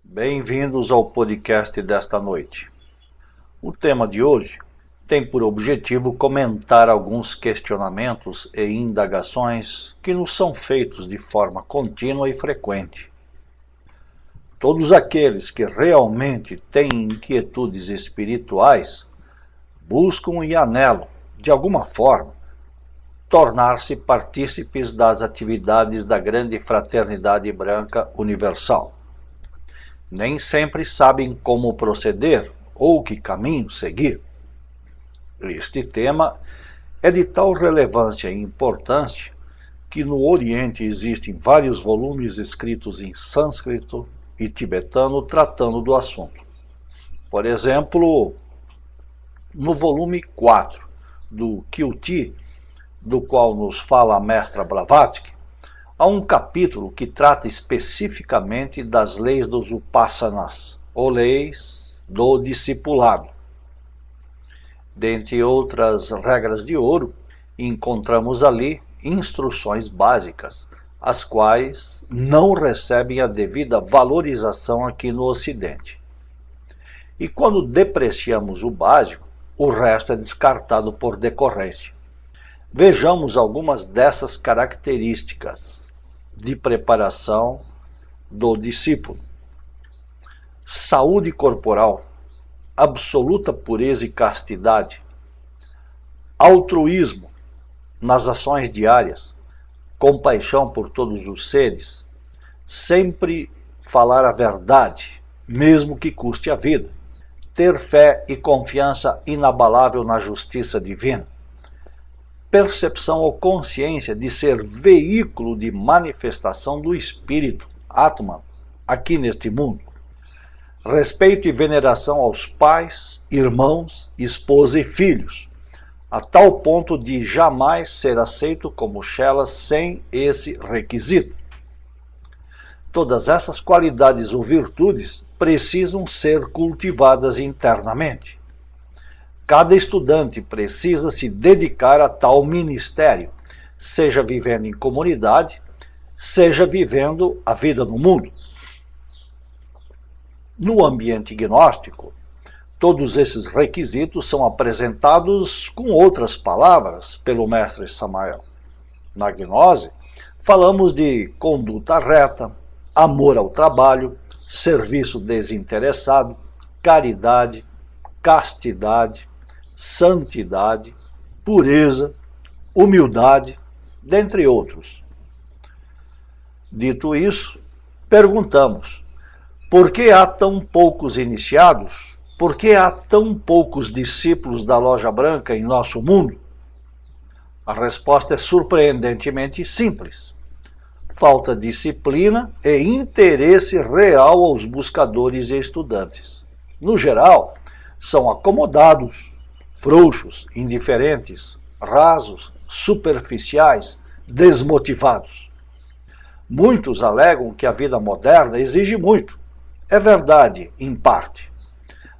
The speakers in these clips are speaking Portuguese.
Bem-vindos ao podcast desta noite. O tema de hoje tem por objetivo comentar alguns questionamentos e indagações que nos são feitos de forma contínua e frequente. Todos aqueles que realmente têm inquietudes espirituais buscam e anelam, de alguma forma, tornar-se partícipes das atividades da grande fraternidade branca universal. Nem sempre sabem como proceder ou que caminho seguir. Este tema é de tal relevância e importância que no Oriente existem vários volumes escritos em sânscrito e tibetano tratando do assunto. Por exemplo, no volume 4 do Kirti, do qual nos fala a mestra Blavatsky, há um capítulo que trata especificamente das leis dos Upassanas, ou leis do discipulado. Dentre outras regras de ouro, encontramos ali instruções básicas, as quais não recebem a devida valorização aqui no Ocidente. E quando depreciamos o básico, o resto é descartado por decorrência. Vejamos algumas dessas características de preparação do discípulo. Saúde corporal, absoluta pureza e castidade, altruísmo nas ações diárias, compaixão por todos os seres, sempre falar a verdade, mesmo que custe a vida, ter fé e confiança inabalável na justiça divina, percepção ou consciência de ser veículo de manifestação do Espírito, Atman, aqui neste mundo. Respeito e veneração aos pais, irmãos, esposa e filhos, a tal ponto de jamais ser aceito como chelas sem esse requisito. Todas essas qualidades ou virtudes precisam ser cultivadas internamente. Cada estudante precisa se dedicar a tal ministério, seja vivendo em comunidade, seja vivendo a vida no mundo. No ambiente gnóstico, todos esses requisitos são apresentados com outras palavras pelo mestre Samael. Na gnose, falamos de conduta reta, amor ao trabalho, serviço desinteressado, caridade, castidade, santidade, pureza, humildade, dentre outros. Dito isso, perguntamos: por que há tão poucos iniciados? Por que há tão poucos discípulos da Loja Branca em nosso mundo? A resposta é surpreendentemente simples: falta disciplina e interesse real aos buscadores e estudantes. No geral, são acomodados, frouxos, indiferentes, rasos, superficiais, desmotivados. Muitos alegam que a vida moderna exige muito. É verdade, em parte.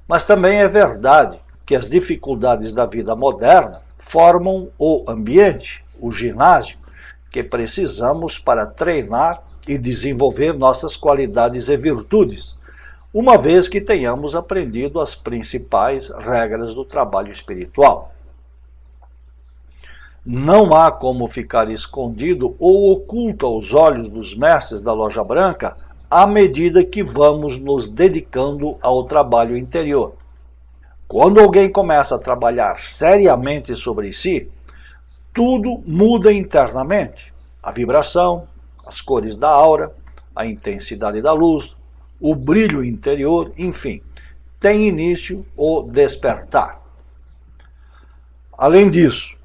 Mas também é verdade que as dificuldades da vida moderna formam o ambiente, o ginásio, que precisamos para treinar e desenvolver nossas qualidades e virtudes, uma vez que tenhamos aprendido as principais regras do trabalho espiritual. Não há como ficar escondido ou oculto aos olhos dos mestres da Loja Branca à medida que vamos nos dedicando ao trabalho interior. Quando alguém começa a trabalhar seriamente sobre si, tudo muda internamente. A vibração, as cores da aura, a intensidade da luz, o brilho interior, enfim, tem início o despertar. Além disso,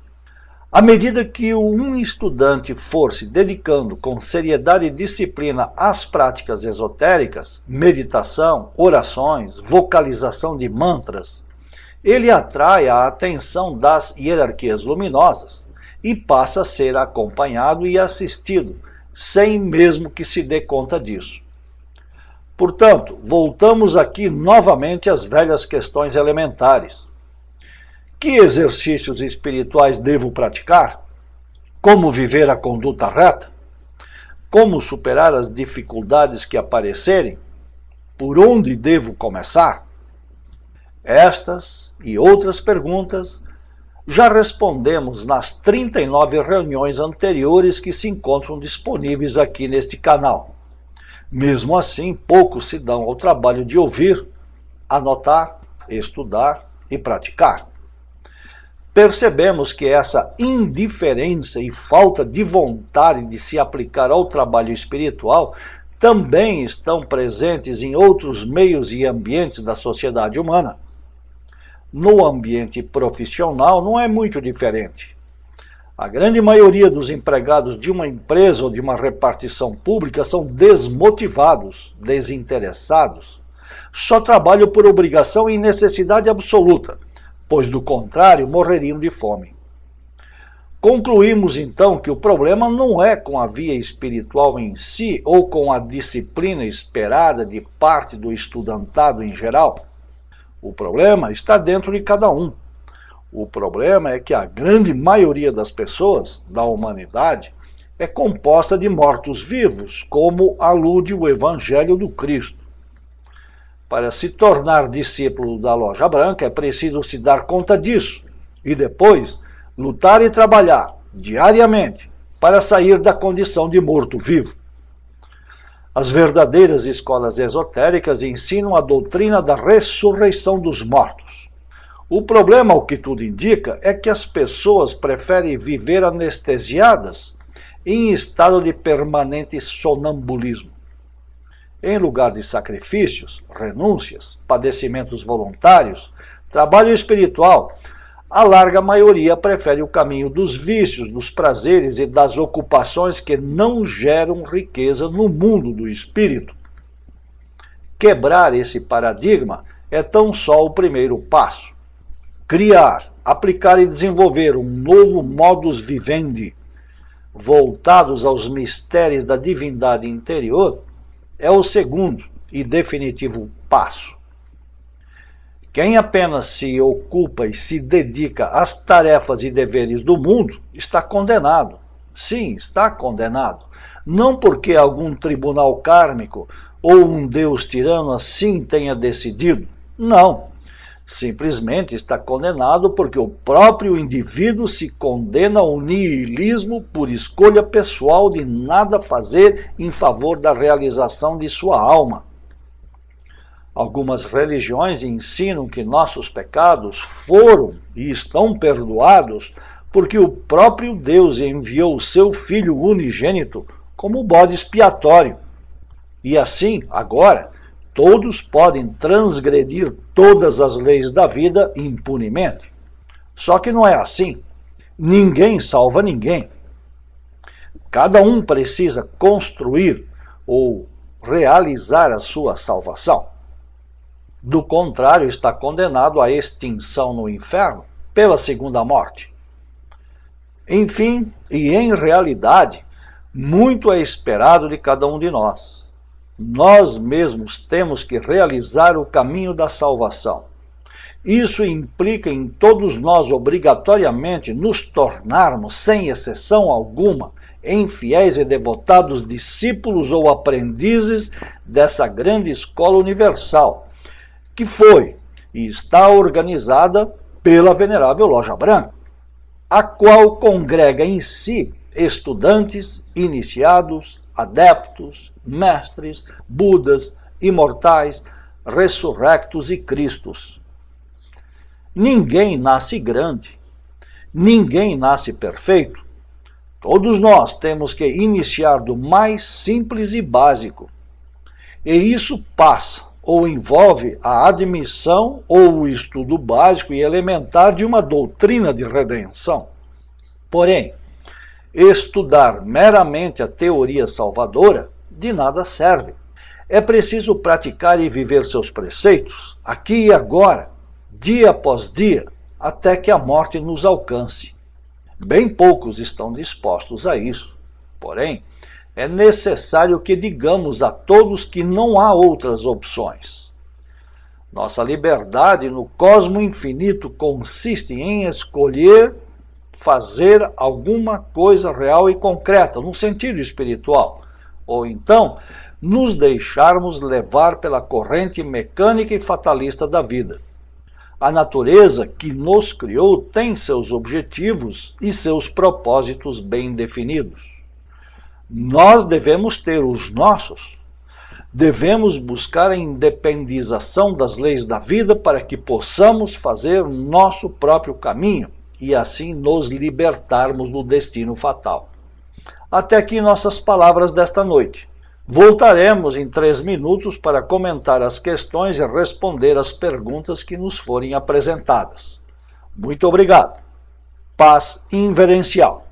à medida que um estudante for se dedicando com seriedade e disciplina às práticas esotéricas, meditação, orações, vocalização de mantras, ele atrai a atenção das hierarquias luminosas e passa a ser acompanhado e assistido, sem mesmo que se dê conta disso. Portanto, voltamos aqui novamente às velhas questões elementares. Que exercícios espirituais devo praticar? Como viver a conduta reta? Como superar as dificuldades que aparecerem? Por onde devo começar? Estas e outras perguntas já respondemos nas 39 reuniões anteriores que se encontram disponíveis aqui neste canal. Mesmo assim, poucos se dão ao trabalho de ouvir, anotar, estudar e praticar. Percebemos que essa indiferença e falta de vontade de se aplicar ao trabalho espiritual também estão presentes em outros meios e ambientes da sociedade humana. No ambiente profissional não é muito diferente. A grande maioria dos empregados de uma empresa ou de uma repartição pública são desmotivados, desinteressados. Só trabalham por obrigação e necessidade absoluta, pois do contrário morreriam de fome. Concluímos então que o problema não é com a via espiritual em si ou com a disciplina esperada de parte do estudantado em geral. O problema está dentro de cada um. O problema é que a grande maioria das pessoas, da humanidade, é composta de mortos-vivos, como alude o Evangelho do Cristo. Para se tornar discípulo da Loja Branca é preciso se dar conta disso e depois lutar e trabalhar diariamente para sair da condição de morto-vivo. As verdadeiras escolas esotéricas ensinam a doutrina da ressurreição dos mortos. O problema, ao que tudo indica, é que as pessoas preferem viver anestesiadas em estado de permanente sonambulismo. Em lugar de sacrifícios, renúncias, padecimentos voluntários, trabalho espiritual, a larga maioria prefere o caminho dos vícios, dos prazeres e das ocupações que não geram riqueza no mundo do espírito. Quebrar esse paradigma é tão só o primeiro passo. Criar, aplicar e desenvolver um novo modus vivendi, voltados aos mistérios da divindade interior, é o segundo e definitivo passo. Quem apenas se ocupa e se dedica às tarefas e deveres do mundo está condenado. Sim, está condenado. Não porque algum tribunal kármico ou um Deus tirano assim tenha decidido. Não. Simplesmente está condenado porque o próprio indivíduo se condena ao niilismo por escolha pessoal de nada fazer em favor da realização de sua alma. Algumas religiões ensinam que nossos pecados foram e estão perdoados porque o próprio Deus enviou o seu Filho unigênito como bode expiatório. E assim, agora, todos podem transgredir todas as leis da vida impunemente. Só que não é assim. Ninguém salva ninguém. Cada um precisa construir ou realizar a sua salvação. Do contrário, está condenado à extinção no inferno pela segunda morte. Enfim, e em realidade, muito é esperado de cada um de nós. Nós mesmos temos que realizar o caminho da salvação. Isso implica em todos nós obrigatoriamente nos tornarmos, sem exceção alguma, em fiéis e devotados discípulos ou aprendizes dessa grande escola universal, que foi e está organizada pela Venerável Loja Branca, a qual congrega em si estudantes, iniciados, adeptos, mestres, budas, imortais, ressurrectos e cristos. Ninguém nasce grande, ninguém nasce perfeito. Todos nós temos que iniciar do mais simples e básico. E isso passa ou envolve a admissão ou o estudo básico e elementar de uma doutrina de redenção. Porém, estudar meramente a teoria salvadora de nada serve. É preciso praticar e viver seus preceitos, aqui e agora, dia após dia, até que a morte nos alcance. Bem poucos estão dispostos a isso. Porém, é necessário que digamos a todos que não há outras opções. Nossa liberdade no cosmo infinito consiste em escolher fazer alguma coisa real e concreta, no sentido espiritual, ou então nos deixarmos levar pela corrente mecânica e fatalista da vida. A natureza que nos criou tem seus objetivos e seus propósitos bem definidos. Nós devemos ter os nossos. Devemos buscar a independização das leis da vida para que possamos fazer nosso próprio caminho e assim nos libertarmos do destino fatal. Até aqui nossas palavras desta noite. Voltaremos em 3 minutos para comentar as questões e responder as perguntas que nos forem apresentadas. Muito obrigado. Paz inverencial.